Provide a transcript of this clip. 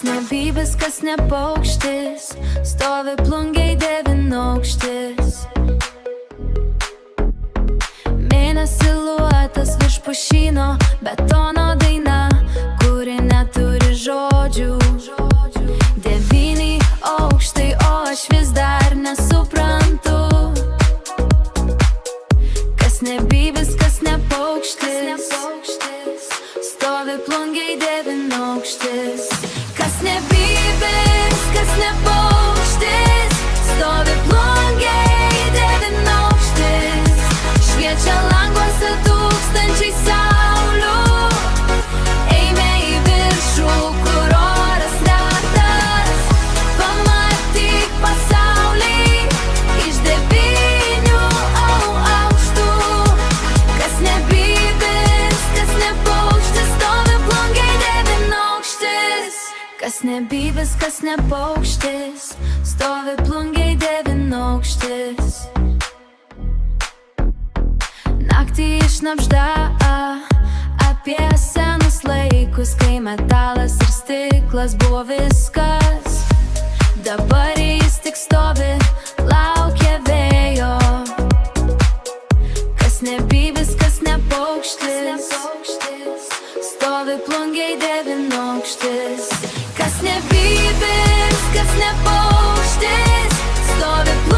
ne bybis, kas ne paukštis, stovi plungėj devynaukštis. Mėnesio siluetas virš pušyno, betono daina, kuri neturi žodžių. 9 aukštai, o aš vis dar nesuprantu, kas ne bybis, kas ne paukštis, stovi plungėj devynaukštis. Kas ne bybis, kas ne paukštis, stovi plungėj devynaukštis. Šviečia languose tūkstančiai saulių, eime į viršų, kur oras retas. Pamatyk pasaulį iš 9 aukštų. Kas ne bybis, kas ne paukštis, stovi plungėj devynaukštis. Kas ne bybis, kas ne paukštis, stovi plungėj devynaukštis. Naktį išnabžda apie senus laikus, kai metalas ir stiklas buvo viskas. Dabar jis tik stovi, laukia vėjo. Kas ne bybis, kas ne paukštis, stovi plungėj devynaukštis. Kas ne bybis, kas ne paukštis, stovi plungėj